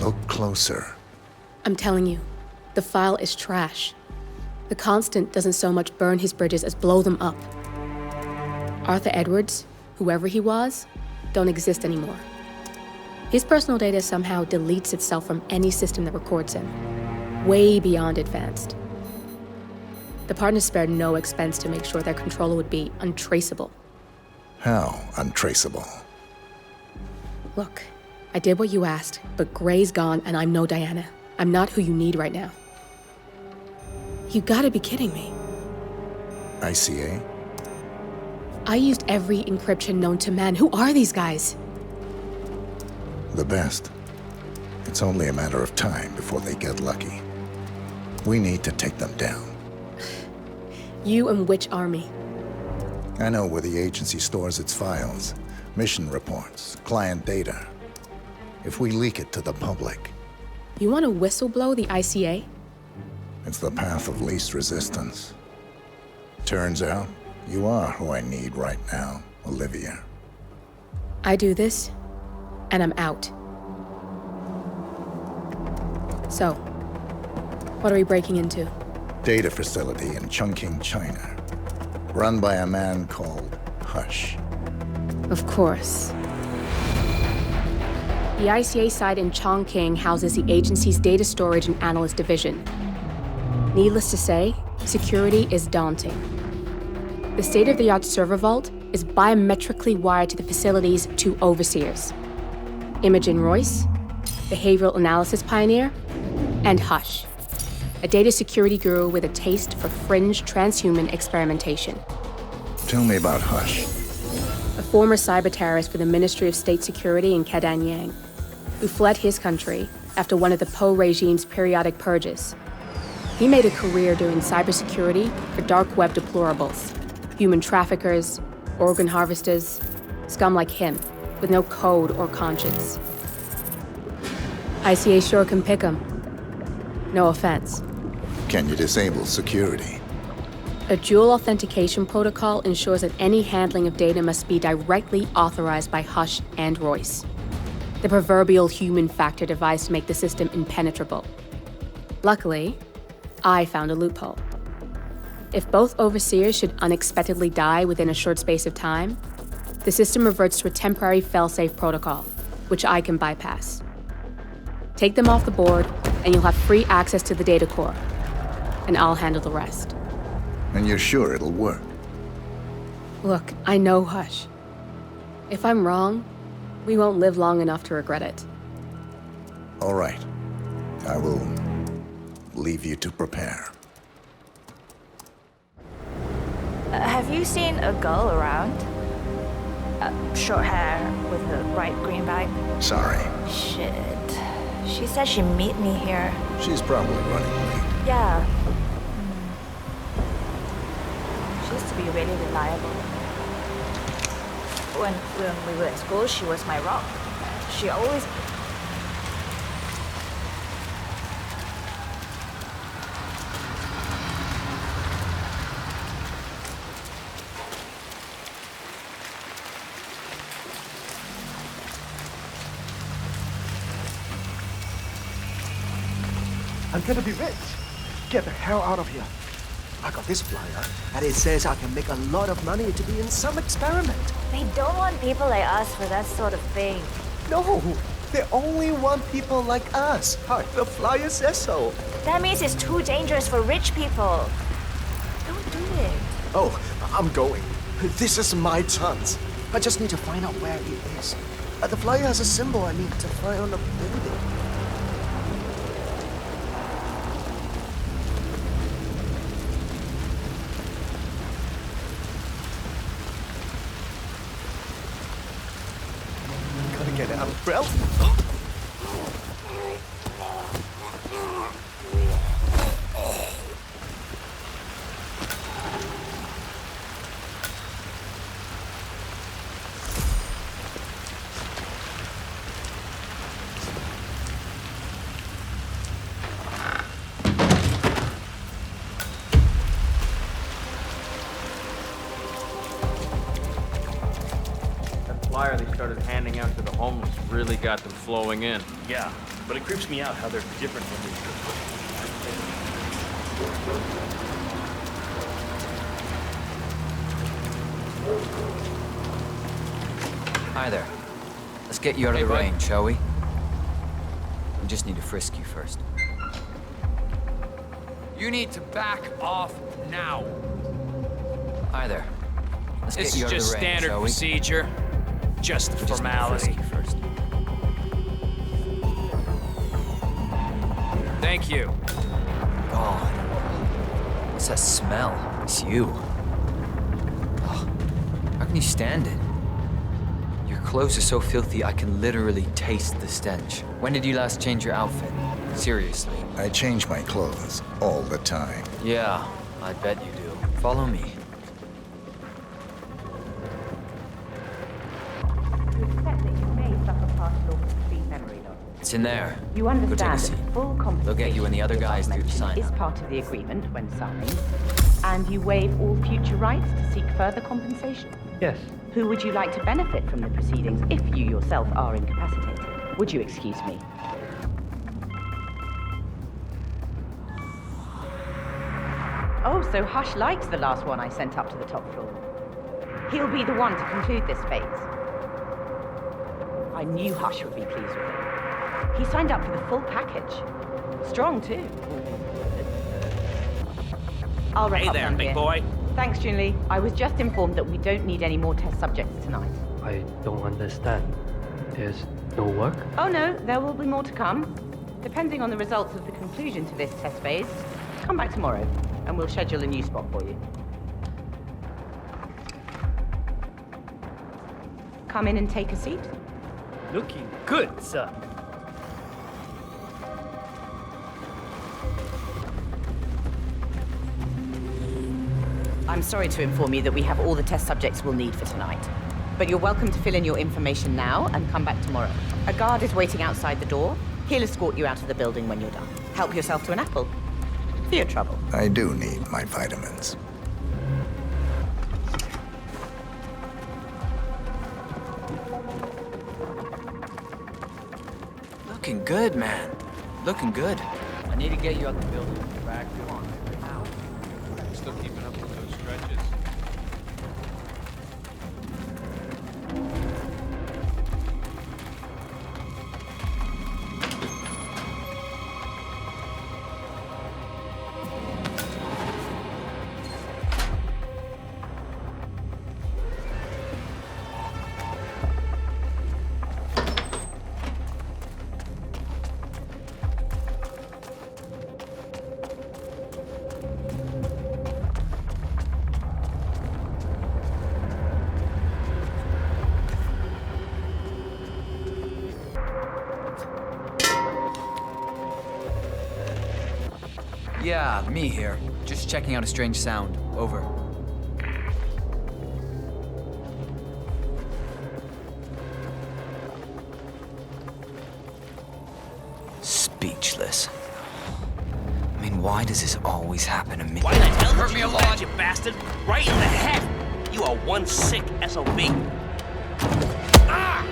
Look closer. I'm telling you, the file is trash. The Constant doesn't so much burn his bridges as blow them up. Arthur Edwards, whoever he was, don't exist anymore. His personal data somehow deletes itself from any system that records him, way beyond advanced. The partners spared no expense to make sure their controller would be untraceable. How untraceable? Look, I did what you asked, but Gray's gone and I'm no Diana. I'm not who you need right now. You gotta be kidding me. ICA? I used every encryption known to man. Who are these guys? The best. It's only a matter of time before they get lucky. We need to take them down. You and which army? I know where the agency stores its files, mission reports, client data. If we leak it to the public... You want to whistleblow the ICA? It's the path of least resistance. Turns out, you are who I need right now, Olivia. I do this, and I'm out. So, what are we breaking into? Data facility in Chungking, China. Run by a man called Hush. Of course. The ICA site in Chongqing houses the agency's data storage and analyst division. Needless to say, security is daunting. The state-of-the-art server vault is biometrically wired to the facility's two overseers: Imogen Royce, behavioral analysis pioneer, and Hush, a data security guru with a taste for fringe transhuman experimentation. Tell me about Hush. A former cyber terrorist for the Ministry of State Security in Kadanyang, who fled his country after one of the Po regime's periodic purges. He made a career doing cybersecurity for dark web deplorables, human traffickers, organ harvesters, scum like him, with no code or conscience. ICA sure can pick 'em. No offense. Can you disable security? A dual authentication protocol ensures that any handling of data must be directly authorized by Hush and Royce, the proverbial human factor device to make the system impenetrable. Luckily, I found a loophole. If both overseers should unexpectedly die within a short space of time, the system reverts to a temporary fail-safe protocol, which I can bypass. Take them off the board, and you'll have free access to the data core, and I'll handle the rest. And you're sure it'll work? Look, I know Hush. If I'm wrong, we won't live long enough to regret it. All right. I will leave you to prepare. Have you seen a girl around? Short hair with a bright green bag? Sorry. Shit. She said she'd meet me here. She's probably running late. Yeah. She used to be really reliable. When we were at school, she was my rock. She always... I'm gonna be rich. Get the hell out of here. I got this flyer, and it says I can make a lot of money to be in some experiment. They don't want people like us for that sort of thing. No, they only want people like us. Hi, the flyer says so. That means it's too dangerous for rich people. Don't do it. Oh, I'm going. This is my chance. I just need to find out where it is. The flyer has a symbol I need to find on the building. Get an umbrella. flyer they started handing out to the homeless really got them flowing in. Yeah, but it creeps me out how they're different from these. Hi there. Let's get you out of the rain, shall we? We just need to frisk you first. You need to back off now. Hi there. Let's get you out of the rain, shall we? It's just standard procedure. Just a formality. First. Thank you. God. What's that smell? It's you. Oh, how can you stand it? Your clothes are so filthy I can literally taste the stench. When did you last change your outfit? Seriously. I change my clothes all the time. Yeah, I bet you do. Follow me. It's in there. You Go take a understand seat. that full compensation They'll get you and the other guys through the sign is up. part of the agreement when signed, and you waive all future rights to seek further compensation. Yes. Who would you like to benefit from the proceedings if you yourself are incapacitated? Would you excuse me? Oh, so Hush likes the last one I sent up to the top floor. He'll be the one to conclude this phase. I knew Hush would be pleased with it. He signed up for the full package. Strong, too. I'll wrap Hey up there, down big here. boy. Thanks, Junli. I was just informed that we don't need any more test subjects tonight. I don't understand. There's no work? Oh no, there will be more to come. Depending on the results of the conclusion to this test phase, come back tomorrow, and we'll schedule a new spot for you. Come in and take a seat. Looking good, sir. I'm sorry to inform you that we have all the test subjects we'll need for tonight. But you're welcome to fill in your information now and come back tomorrow. A guard is waiting outside the door. He'll escort you out of the building when you're done. Help yourself to an apple. For your trouble. I do need my vitamins. Looking good, man. Looking good. I need to get you out the building. Back. Come on. Now. Still keeping up with those stretches. Yeah, me here. Just checking out a strange sound. Over. Speechless. I mean, why does this always happen to me? Why the hell Hurt did me you a do lot. that, you bastard? Right in the head! You are one sick SOB. Ah!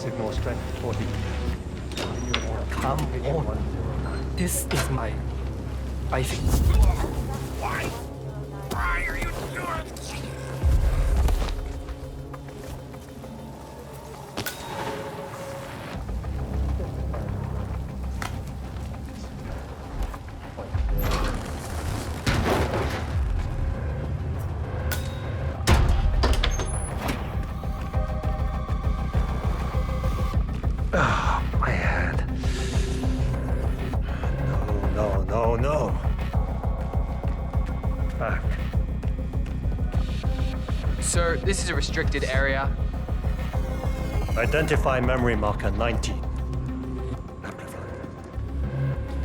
Signal strength 40. Come on. This is my... I think... Why are you doing this? My head. No. Back. Sir, this is a restricted area. Identify memory marker 19.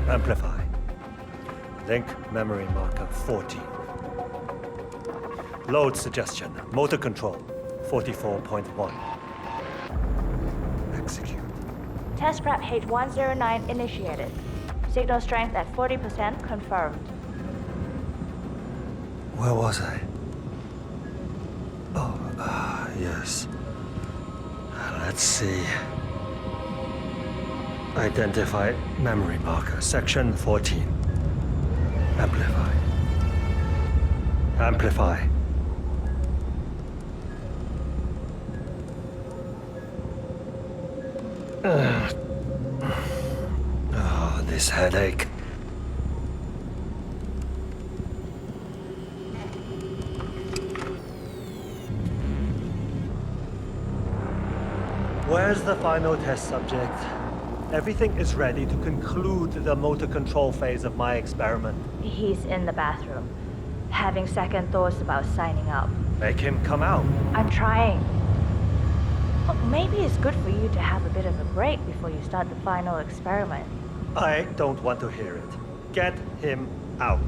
Amplify. Link memory marker 40. Load suggestion. Motor control 44.1. Execute. Test prep H109 initiated. Signal strength at 40% confirmed. Where was I? Oh, yes. Let's see. Identify memory marker, section 14. Amplify. Amplify. Oh, this headache. Where's the final test subject? Everything is ready to conclude the motor control phase of my experiment. He's in the bathroom, having second thoughts about signing up. Make him come out. I'm trying. Well, maybe it's good for you to have a bit of a break before you start the final experiment. I don't want to hear it. Get him out.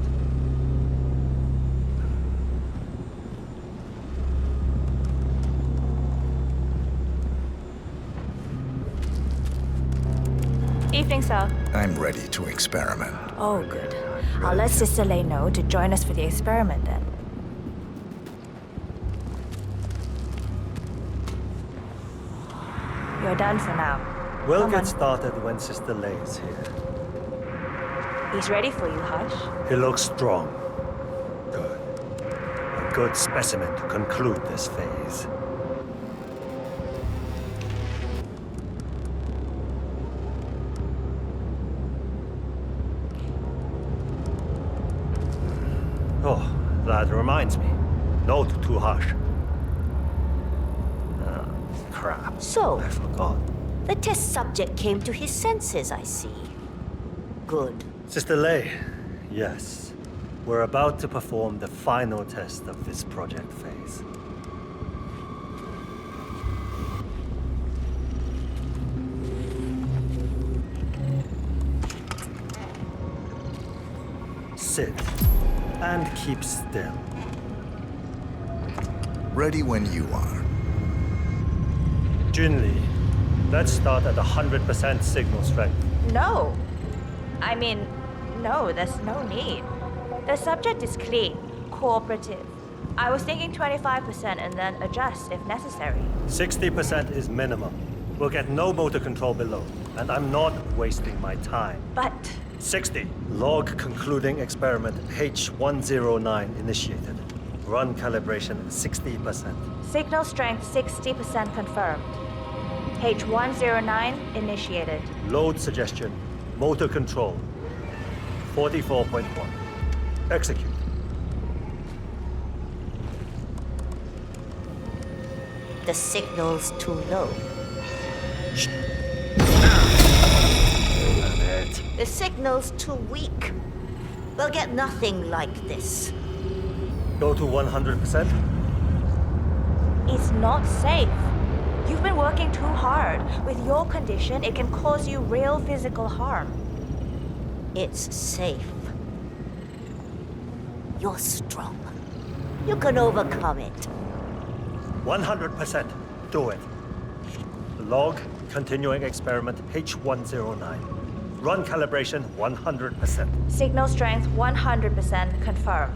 Evening, sir. I'm ready to experiment. Oh, good. I'll let Sister Lei know to join us for the experiment then. You're done for now. We'll Come get on. started when Sister Lei is here. He's ready for you, Hush. He looks strong. Good. A good specimen to conclude this phase. Oh, that reminds me. Note to Hush. Crap. So, I forgot. the test subject came to his senses, I see. Good. Sister Lei, yes. We're about to perform the final test of this project phase. Sit and keep still. Ready when you are. Junli, let's start at 100% signal strength. No. I mean, no, there's no need. The subject is clean, cooperative. I was thinking 25% and then adjust if necessary. 60% is minimum. We'll get no motor control below, and I'm not wasting my time. But 60. Log concluding experiment H109 initiated. Run calibration 60%. signal strength 60% confirmed. H109 initiated. Load suggestion, motor control 44.1. Execute. The signal's too low. Damn it. The signal's too weak. We'll get nothing like this. Go to 100%? It's not safe. You've been working too hard. With your condition, it can cause you real physical harm. It's safe. You're strong. You can overcome it. 100%. Do it. Log continuing experiment H109. Run calibration 100%. Signal strength 100% confirmed.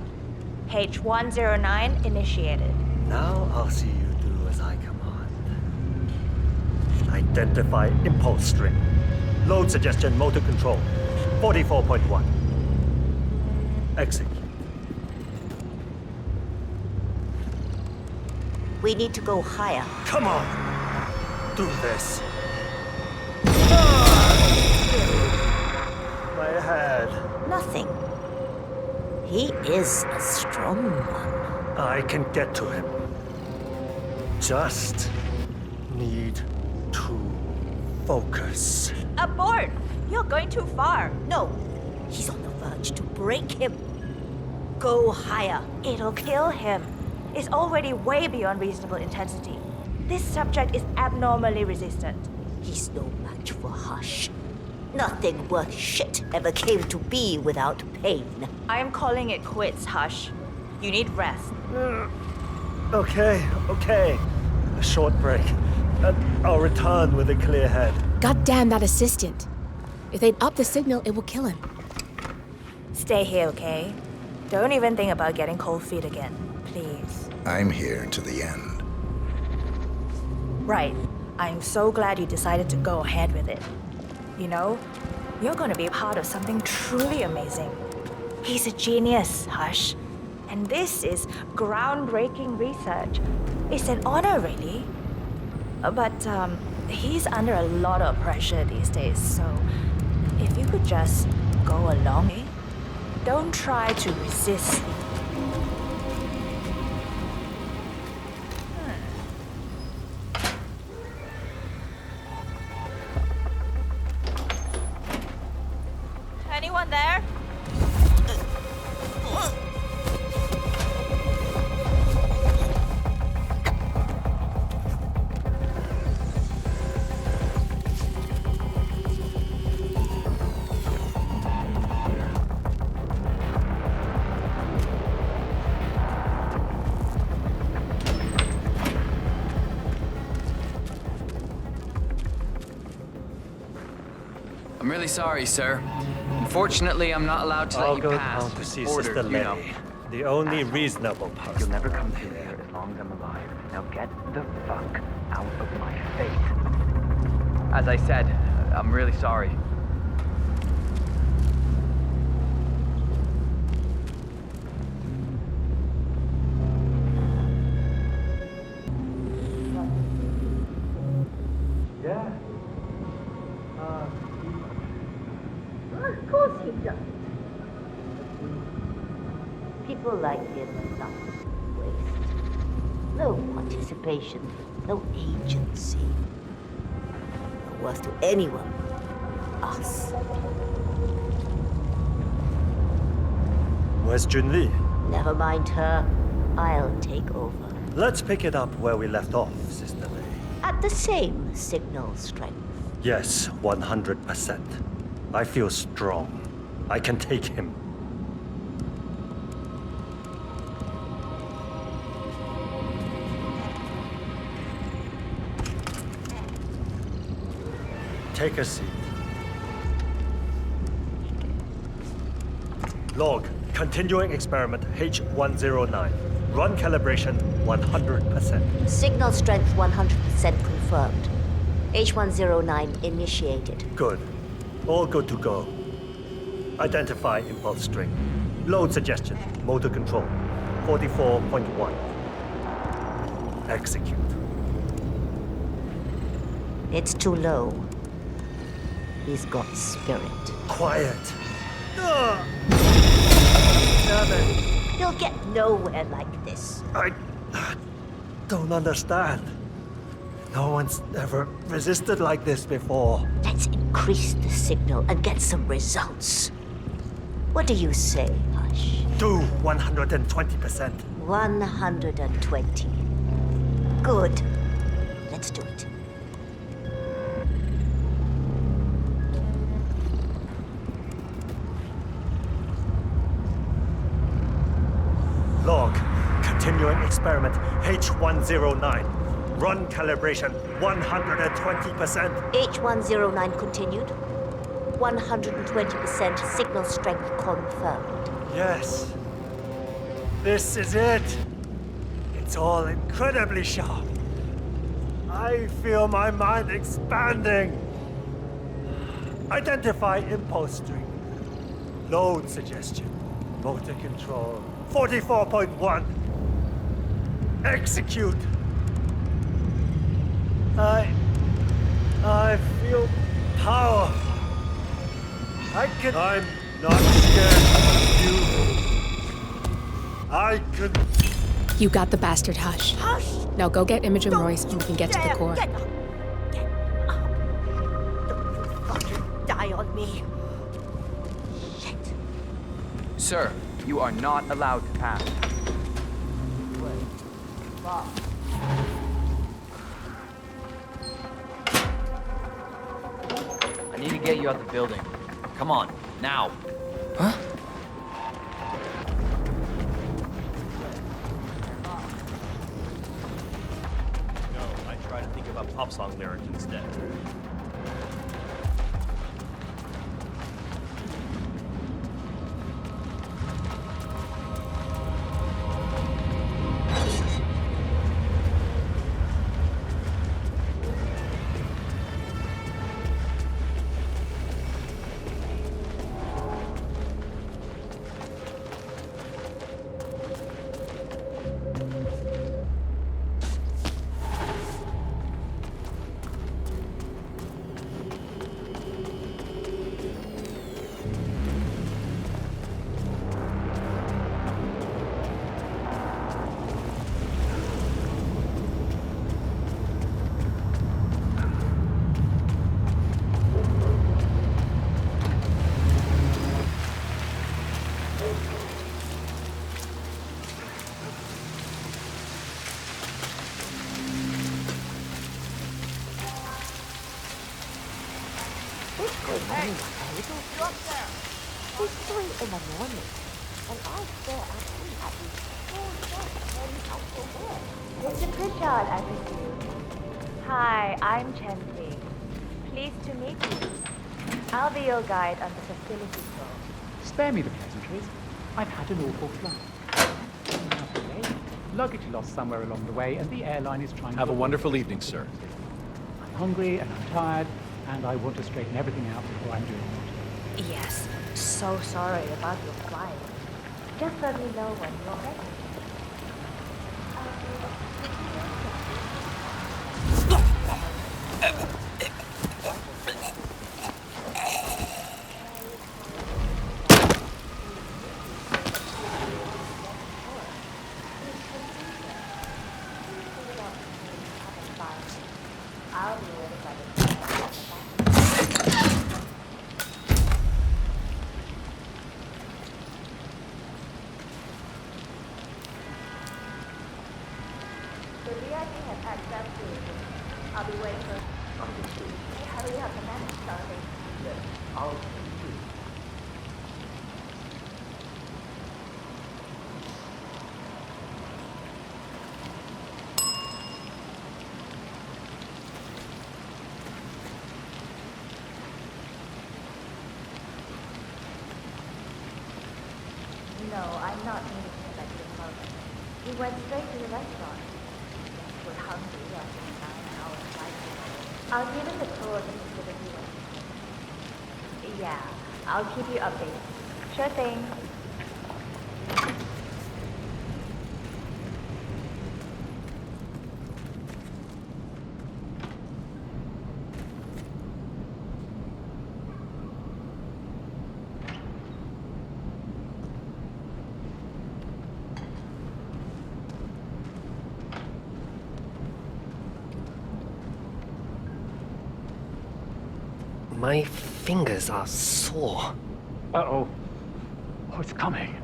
H109 initiated. Now I'll see you do as I command. I Identify impulse string. Load suggestion motor control. 44.1. Execute. We need to go higher. Come on! Do this. My head. Nothing. He is a strong one. I can get to him. Just need to focus. Abort! You're going too far. No, he's on the verge to break him. Go higher. It'll kill him. It's already way beyond reasonable intensity. This subject is abnormally resistant. He's no match for Hush. Nothing worth shit ever came to be without pain. I am calling it quits, Hush. You need rest. Okay. A short break. And I'll return with a clear head. God damn that assistant. If they'd up the signal, it will kill him. Stay here, okay? Don't even think about getting cold feet again, please. I'm here to the end. Right. I'm so glad you decided to go ahead with it. You know, you're gonna be part of something truly amazing. He's a genius, Hush. And this is groundbreaking research. It's an honor, really. But, he's under a lot of pressure these days, so if you could just go along, eh? Don't try to resist. Anyone there? I'm really sorry, sir. Unfortunately, I'm not allowed to I'll let you go pass. down to see Ordered, Sister you Letty. know. The only reasonable person. You'll never come through here as long as I'm alive. Now get the fuck out of my face. As I said, I'm really sorry. Yeah. Of course he does. People like him are not waste. No participation, no agency. No worth to anyone. Us. Where's Junli? Never mind her. I'll take over. Let's pick it up where we left off, Sister Letty. At the same signal strength. Yes, 100%. I feel strong. I can take him. Take a seat. Log, continuing experiment H109. Run calibration 100%. Signal strength 100% confirmed. H109 initiated. Good. All good to go. Identify impulse string. Load suggestion. Motor control. 44.1. Execute. It's too low. He's got spirit. Quiet. Damn it. You'll get nowhere like this. I don't understand. No one's ever resisted like this before. Let's increase the signal and get some results. What do you say, Hush? Do 120%. 120. Good. Let's do it. Log, continuing experiment H109. Run calibration 120%. H109 continued. 120% signal strength confirmed. Yes. This is it. It's all incredibly sharp. I feel my mind expanding. Identify impulse string. Load suggestion. Motor control. 44.1. Execute. I feel power. I'm not scared of you. I could. You got the bastard, Hush. Hush! Now go get Imogen Royce and we can get to the Dare core. Get up. Get up. Don't you fucking die on me. Shit. Sir, you are not allowed to pass. I need to get you out the building. Come on, now. Huh? No, I try to think of a pop song lyric instead. It's 3 in the morning, and I still actually at the full set ready out for work. Mr. Pritchard, I presume. Hi, I'm Chensi. Pleased to meet you. I'll be your guide on the facility tour. Spare me the pleasantries. I've had an awful flight. Luggage lost somewhere along the way, and the airline is trying to... Have a wonderful evening, sir. I'm hungry, and I'm tired, and I want to straighten everything out before I'm doing it. Yes, so sorry about your flight. Just let me know when you're ready. I'll be ready by the time. The VIP has access to it. I'll be waiting for hurry up, the man is starving. Yes, I'll see you. No, I'm not meeting him at the apartment. He went straight to the restaurant. We're hungry after 9-hour flight. I'll give him the tour of the facility when yeah, I'll keep you updated. Sure thing. My fingers are sore. Uh-oh. Oh, it's coming.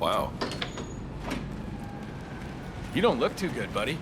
Wow. You don't look too good, buddy.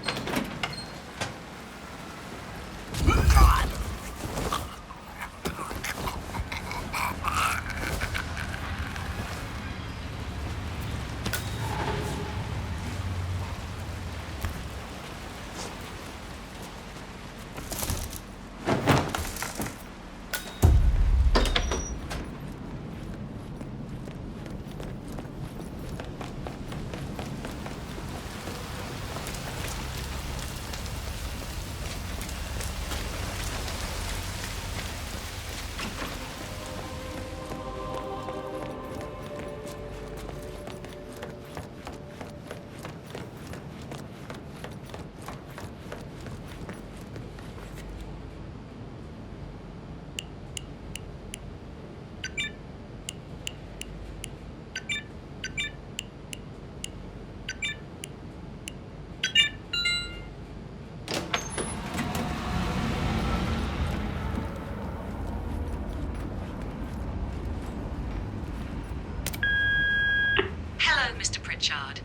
Pritchard.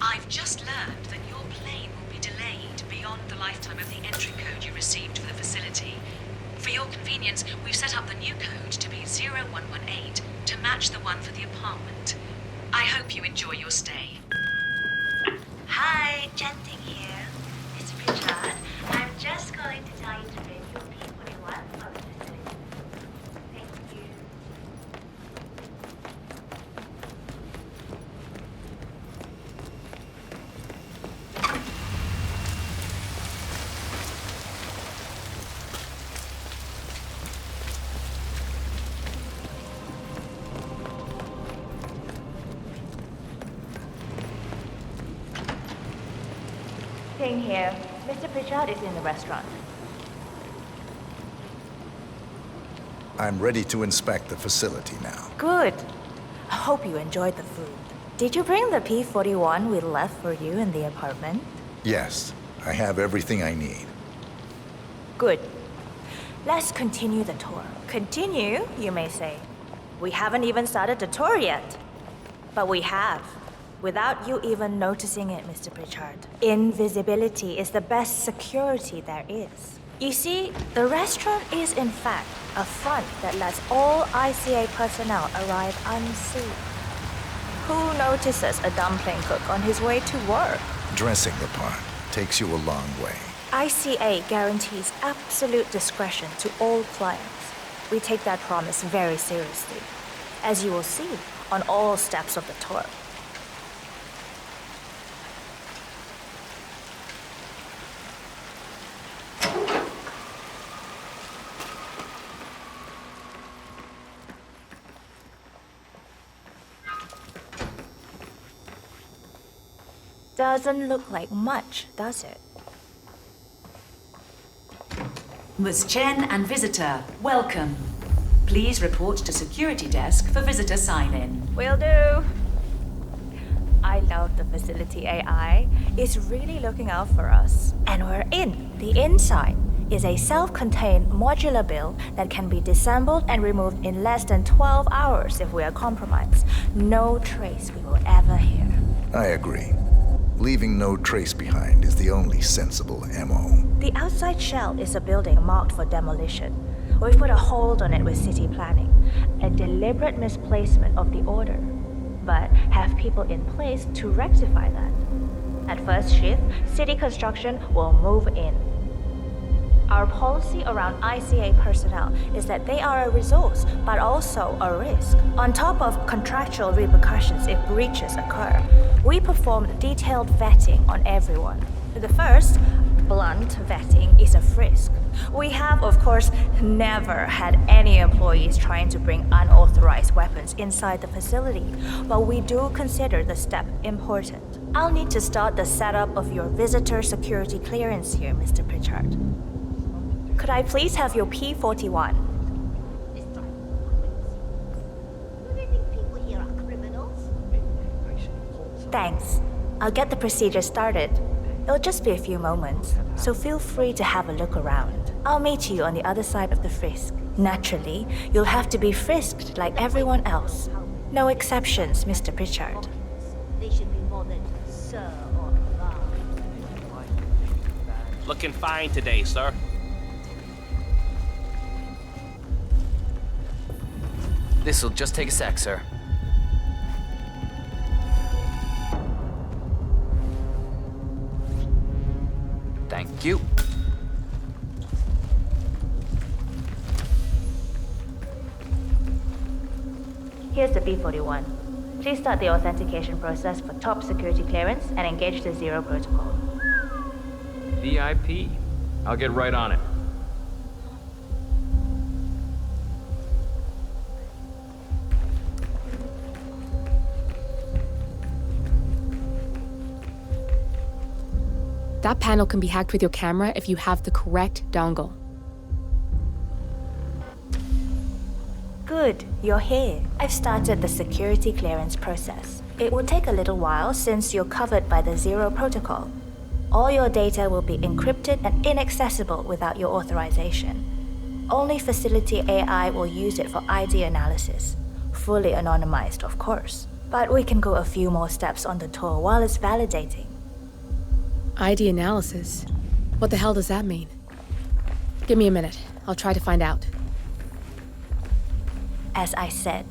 I've just learned that your plane will be delayed beyond the lifetime of the entry code you received for the facility. For your convenience, we've set up the new code to be 0118 to match the one for the apartment. I hope you enjoy your stay. Hi, Chunцin here. Mr. Pritchard, I'm just going to tell you to bring your P41 from the facility. Thank you. Thing here. Mr. Pritchard is in the restaurant. I'm ready to inspect the facility now. Good. I hope you enjoyed the food. Did you bring the P41 we left for you in the apartment? Yes, I have everything I need. Good. Let's continue the tour. Continue, you may say. We haven't even started the tour yet. But we have. Without you even noticing it, Mr. Pritchard. Invisibility is the best security there is. You see, the restaurant is in fact a front that lets all ICA personnel arrive unseen. Who notices a dumpling cook on his way to work? Dressing the part takes you a long way. ICA guarantees absolute discretion to all clients. We take that promise very seriously, as you will see on all steps of the tour. Doesn't look like much, does it? Ms. Chen and visitor, welcome. Please report to security desk for visitor sign-in. Will do. I love the facility AI. It's really looking out for us. And we're in. The inside is a self-contained modular build that can be disassembled and removed in less than 12 hours if we are compromised. No trace we will ever hear. I agree. Leaving no trace behind is the only sensible MO. The outside shell is a building marked for demolition. We've put a hold on it with city planning. A deliberate misplacement of the order. But have people in place to rectify that. At first shift, city construction will move in. Our policy around ICA personnel is that they are a resource, but also a risk. On top of contractual repercussions if breaches occur, we perform detailed vetting on everyone. The first, blunt vetting, is a frisk. We have, of course, never had any employees trying to bring unauthorized weapons inside the facility, but we do consider the step important. I'll need to start the setup of your visitor security clearance here, Mr. Pritchard. Could I please have your P41? Do they think people here are criminals? Thanks. I'll get the procedure started. It'll just be a few moments, so feel free to have a look around. I'll meet you on the other side of the frisk. Naturally, you'll have to be frisked like everyone else. No exceptions, Mr. Pritchard. They should be more than sir or ma'am. Looking fine today, sir. This'll just take a sec, sir. Thank you. Here's the P41. Please start the authentication process for top security clearance and engage the Zero protocol. VIP. I'll get right on it. That panel can be hacked with your camera if you have the correct dongle. Good, you're here. I've started the security clearance process. It will take a little while since you're covered by the Zero protocol. All your data will be encrypted and inaccessible without your authorization. Only facility AI will use it for ID analysis. Fully anonymized, of course. But we can go a few more steps on the tour while it's validating. ID analysis? What the hell does that mean? Give me a minute. I'll try to find out. As I said,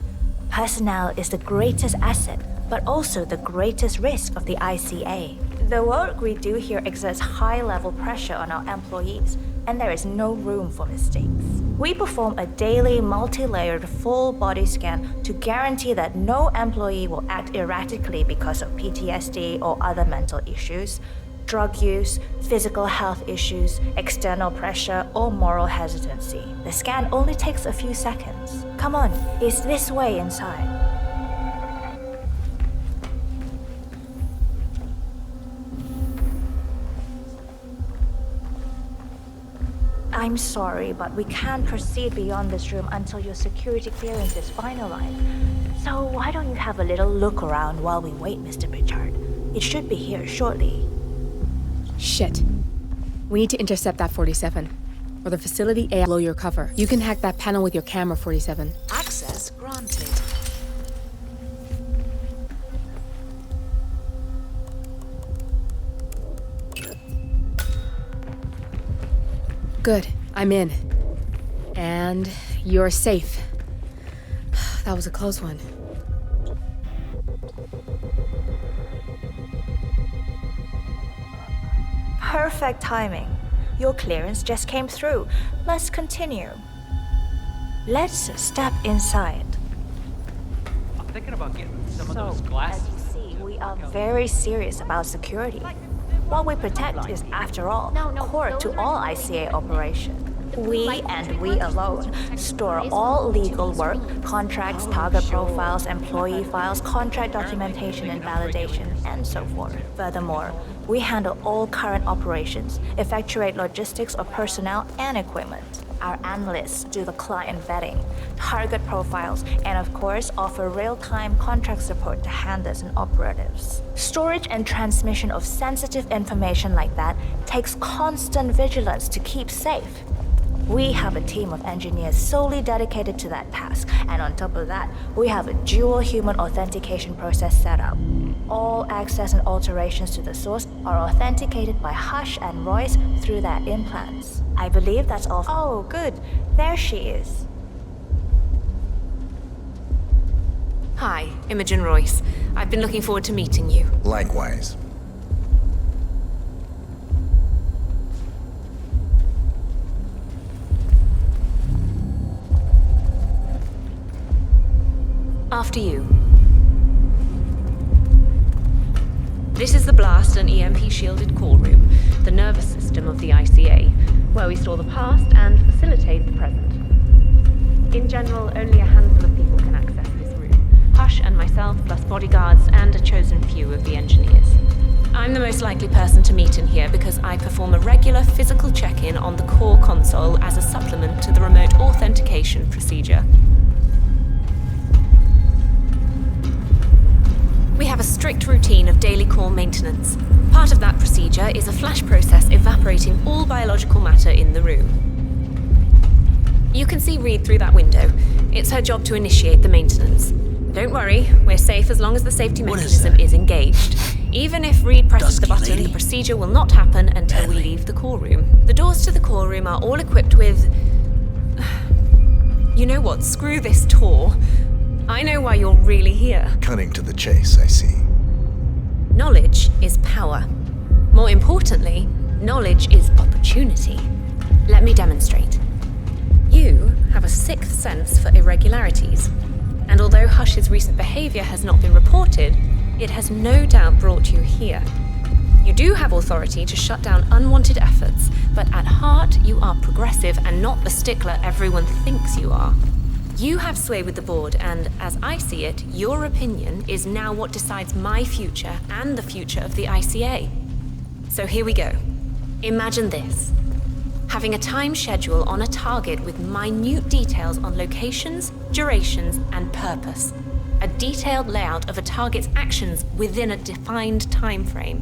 personnel is the greatest asset, but also the greatest risk of the ICA. The work we do here exerts high-level pressure on our employees, and there is no room for mistakes. We perform a daily, multi-layered, full-body scan to guarantee that no employee will act erratically because of PTSD or other mental issues, drug use, physical health issues, external pressure, or moral hesitancy. The scan only takes a few seconds. Come on, it's this way inside. I'm sorry, but we can't proceed beyond this room until your security clearance is finalized. So why don't you have a little look around while we wait, Mr. Pritchard? It should be here shortly. Shit. We need to intercept that 47. Or the facility AI blow your cover. You can hack that panel with your camera, 47. Access granted. Good. I'm in. And you're safe. That was a close one. Perfect timing. Your clearance just came through. Let's continue. Let's step inside. I'm thinking about getting some of those glasses. As you see, we are very serious about security. What we protect is, after all, core to all ICA operations. We, and we alone, store all legal work, contracts, target profiles, employee files, contract documentation and validation, and so forth. Furthermore, we handle all current operations, effectuate logistics of personnel and equipment. Our analysts do the client vetting, target profiles, and of course offer real-time contract support to handlers and operatives. Storage and transmission of sensitive information like that takes constant vigilance to keep safe. We have a team of engineers solely dedicated to that task, and on top of that, we have a dual human authentication process set up. All access and alterations to the source are authenticated by Hush and Royce through their implants. I believe that's all. Oh, good. There she is. Hi, Imogen Royce. I've been looking forward to meeting you. Likewise. After you. This is the blast and EMP-shielded call room, the nervous system of the ICA, where we store the past and facilitate the present. In general, only a handful of people can access this room. Hush and myself, plus bodyguards and a chosen few of the engineers. I'm the most likely person to meet in here because I perform a regular physical check-in on the core console as a supplement to the remote authentication procedure. We have a strict routine of daily core maintenance. Part of that procedure is a flash process evaporating all biological matter in the room. You can see Reed through that window. It's her job to initiate the maintenance. Don't worry, we're safe as long as the safety mechanism is engaged. Even if Reed presses the button, the procedure will not happen until we leave the core room. The doors to the core room are all equipped with... You know what? Screw this tour. I know why you're really here. Cutting to the chase, I see. Knowledge is power. More importantly, knowledge is opportunity. Let me demonstrate. You have a sixth sense for irregularities. And although Hush's recent behavior has not been reported, it has no doubt brought you here. You do have authority to shut down unwanted efforts, but at heart you are progressive and not the stickler everyone thinks you are. You have sway with the board, and as I see it, your opinion is now what decides my future and the future of the ICA. So here we go. Imagine this. Having a time schedule on a target with minute details on locations, durations, and purpose. A detailed layout of a target's actions within a defined time frame.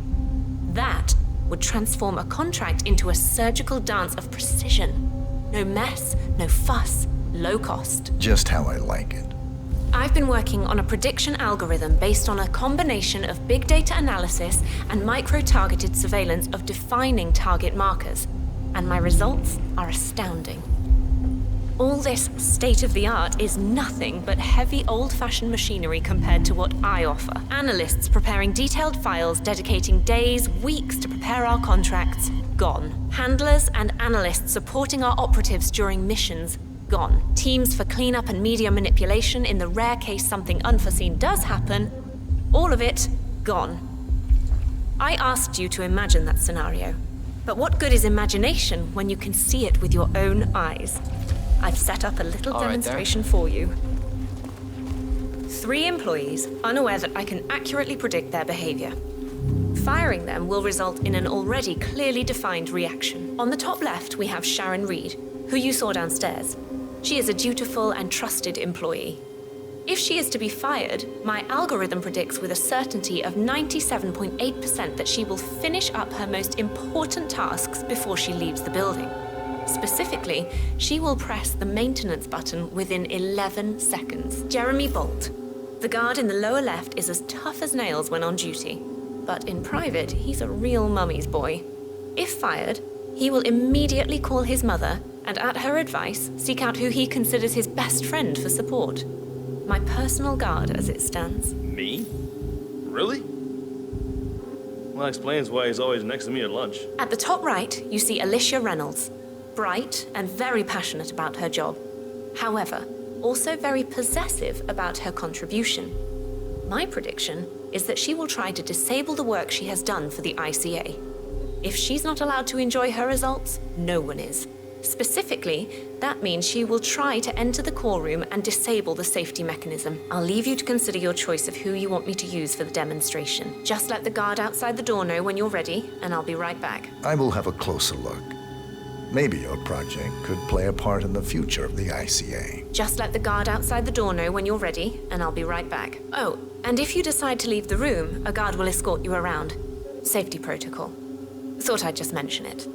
That would transform a contract into a surgical dance of precision. No mess, no fuss. Low cost. Just how I like it. I've I've been working on a prediction algorithm based on a combination of big data analysis and micro-targeted surveillance of defining target markers, and my results are astounding. All this state-of-the-art is nothing but heavy old-fashioned machinery compared to what I offer. Analysts preparing detailed files, dedicating days, weeks to prepare our contracts, gone. Handlers and analysts supporting our operatives during missions, gone. Teams for cleanup and media manipulation in the rare case something unforeseen does happen, all of it, gone. I asked you to imagine that scenario. But what good is imagination when you can see it with your own eyes? I've set up a little demonstration for you. 3 employees, unaware that I can accurately predict their behavior. Firing them will result in an already clearly defined reaction. On the top left, we have Sharon Reed, who you saw downstairs. She is a dutiful and trusted employee. If she is to be fired, my algorithm predicts with a certainty of 97.8% that she will finish up her most important tasks before she leaves the building. Specifically, she will press the maintenance button within 11 seconds. Jeremy Bolt. The guard in the lower left is as tough as nails when on duty, but in private, he's a real mummy's boy. If fired, he will immediately call his mother and, at her advice, seek out who he considers his best friend for support. My personal guard as it stands. Me? Really? Well, that explains why he's always next to me at lunch. At the top right, you see Alicia Reynolds. Bright and very passionate about her job. However, also very possessive about her contribution. My prediction is that she will try to disable the work she has done for the ICA. If she's not allowed to enjoy her results, no one is. Specifically, that means she will try to enter the core room and disable the safety mechanism. I'll leave you to consider your choice of who you want me to use for the demonstration. Just let the guard outside the door know when you're ready, and I'll be right back. I will have a closer look. Maybe your project could play a part in the future of the ICA. Just let the guard outside the door know when you're ready, and I'll be right back. Oh, and if you decide to leave the room, a guard will escort you around. Safety protocol. Thought I'd just mention it.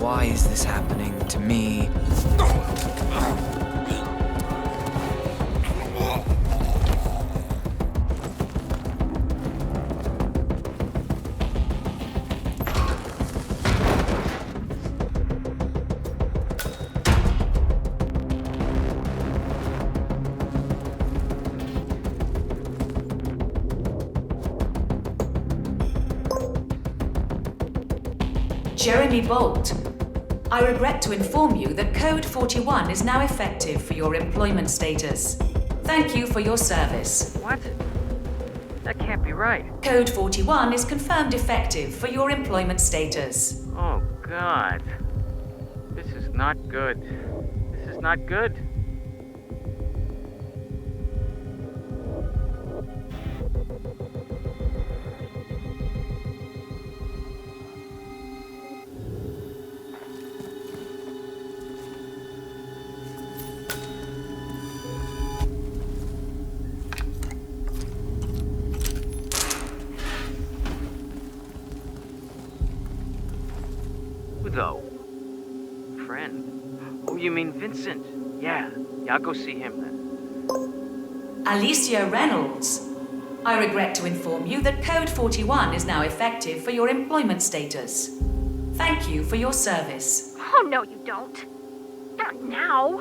Why is this happening to me? Jeremy Bolt, I regret to inform you that Code 41 is now effective for your employment status. Thank you for your service. What? That can't be right. Code 41 is confirmed effective for your employment status. Oh, God. This is not good. This is not good. though? Friend? Oh, you mean Vincent? Yeah, I'll go see him then. Alicia Reynolds. I regret to inform you that Code 41 is now effective for your employment status. Thank you for your service. Oh, no, you don't. Not now.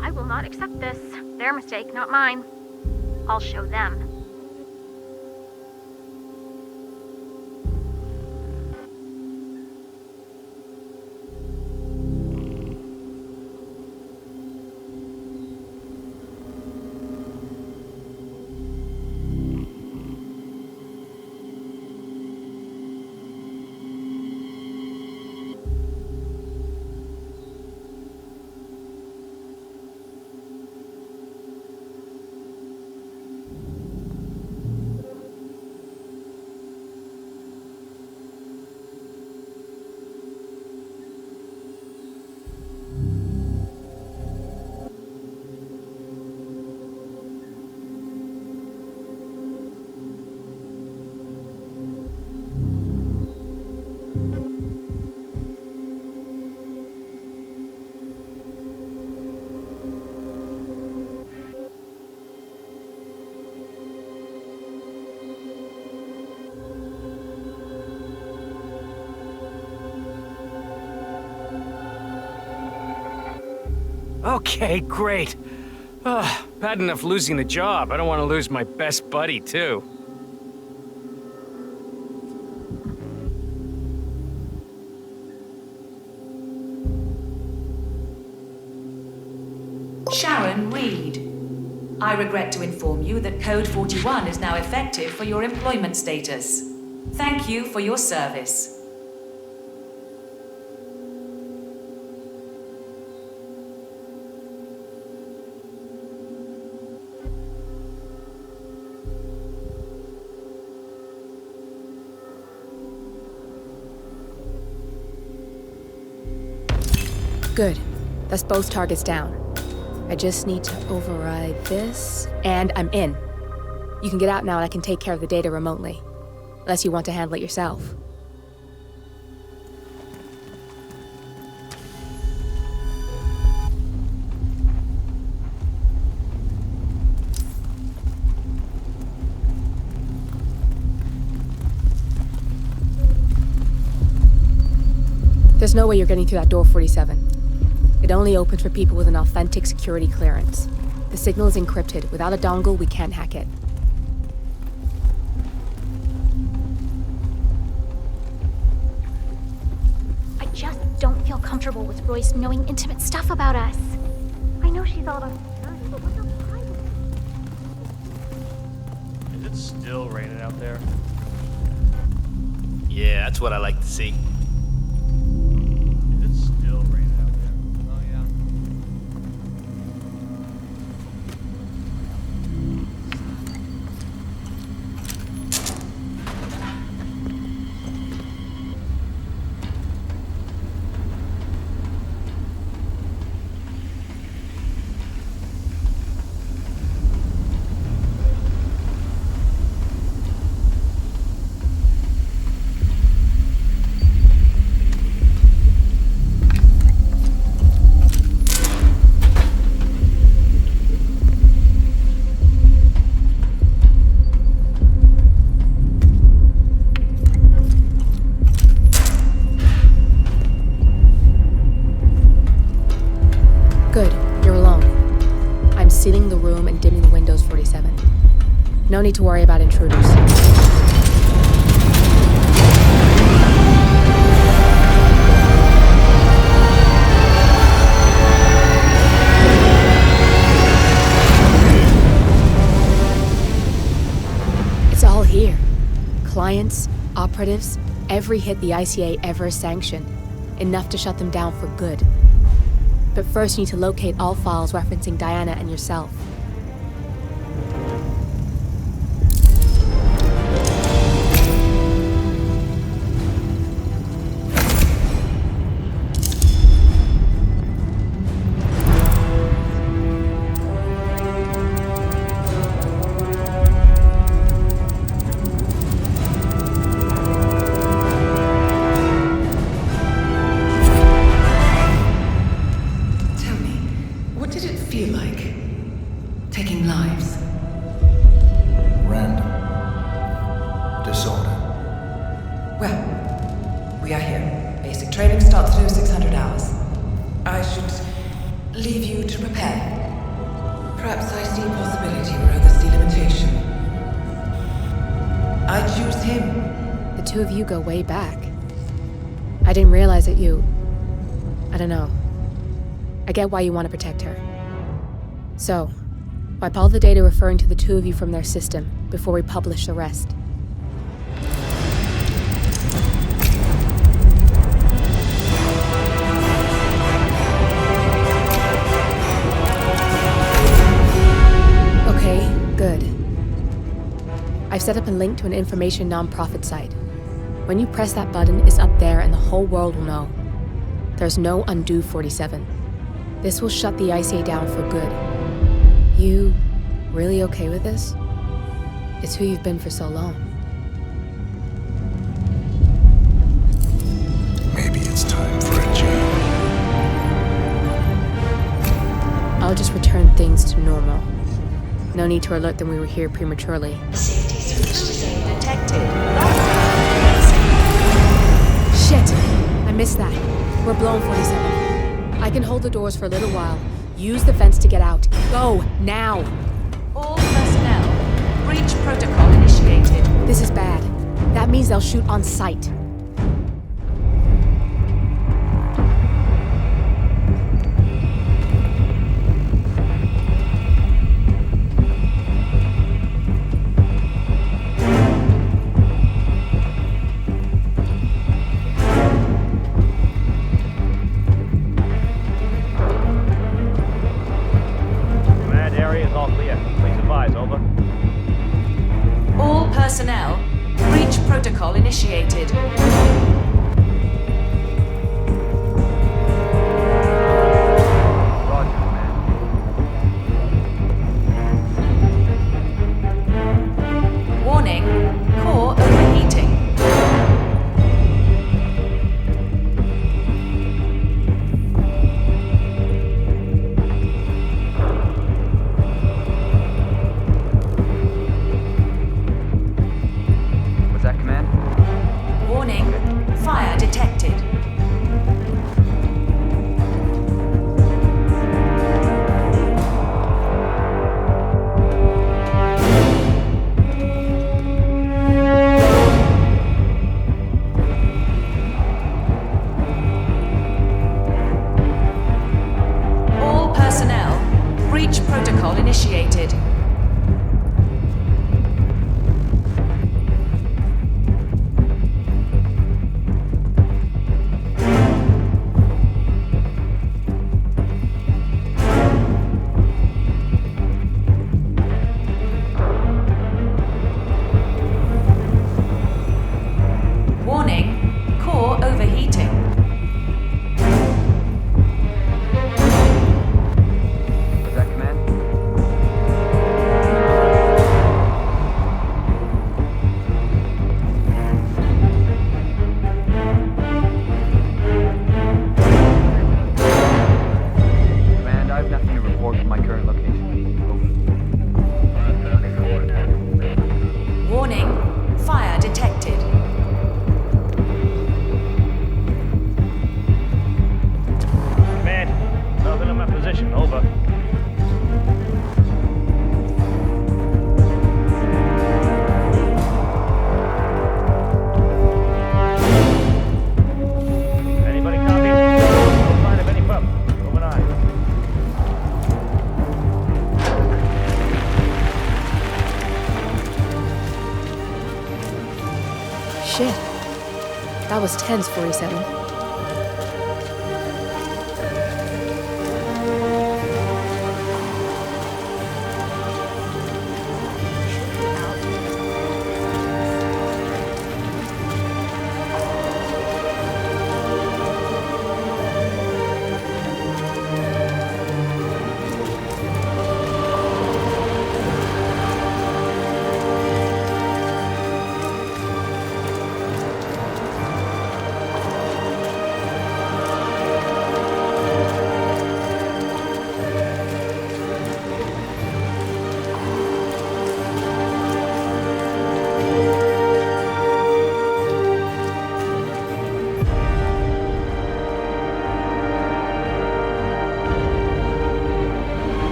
I will not accept this. Their mistake, not mine. I'll show them. Okay, great. Bad enough losing the job. I don't want to lose my best buddy, too. Sharon Reed. I regret to inform you that Code 41 is now effective for your employment status. Thank you for your service. Good. That's both targets down. I just need to override this, and I'm in. You can get out now and I can take care of the data remotely. Unless you want to handle it yourself. There's no way you're getting through that door 47. It only opens for people with an authentic security clearance. The signal is encrypted. Without a dongle, we can't hack it. I just don't feel comfortable with Royce knowing intimate stuff about us. I know she's all about security, but what's up privacy? Is it still raining out there? Yeah, that's what I like to see. Is it still raining out there? Oh, yeah. Good. You're alone. I'm sealing the room and dimming the windows 47. No need to worry about intruders. It's all here. Clients, operatives, every hit the ICA ever sanctioned. Enough to shut them down for good. But first you need to locate all files referencing Diana and yourself. Well, we are here. Basic training starts at 0600 hours. I should leave you to prepare. Perhaps I see possibility where others see limitation. I choose him. The two of you go way back. I didn't realize that you... I don't know. I get why you want to protect her. So, wipe all the data referring to the two of you from their system before we publish the rest. Okay, good. I've set up a link to an information non-profit site. When you press that button, it's up there and the whole world will know. There's no undo 47. This will shut the ICA down for good. You really okay with this? It's who you've been for so long. Maybe it's time for a change. I'll just return things to normal. No need to alert them we were here prematurely. Safety solution detected. Shit! I missed that. We're blown, 47. I can hold the doors for a little while. Use the vents to get out. Go, now! All personnel, breach protocol initiated. This is bad. That means they'll shoot on sight. Personnel, breach protocol initiated. Warning, core overheating. Fire detected. All personnel, breach protocol initiated. Shit. That was tense, 47.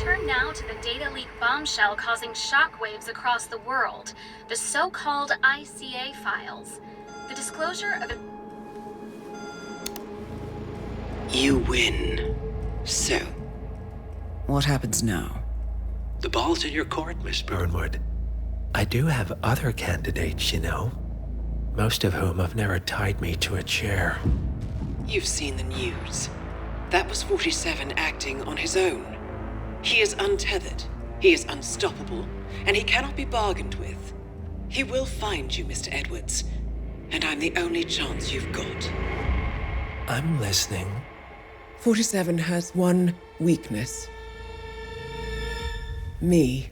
turn now to the data leak bombshell causing shockwaves across the world, the so-called ICA files. The disclosure of... You win. So, What happens now? the ball's in your court, Miss Burnwood. I do have other candidates, you know. Most of whom have never tied me to a chair. You've seen the news. That was 47 acting on his own. He is untethered, he is unstoppable, and he cannot be bargained with. He will find you, Mr. Edwards, and I'm the only chance you've got. I'm listening. 47 has one weakness. Me.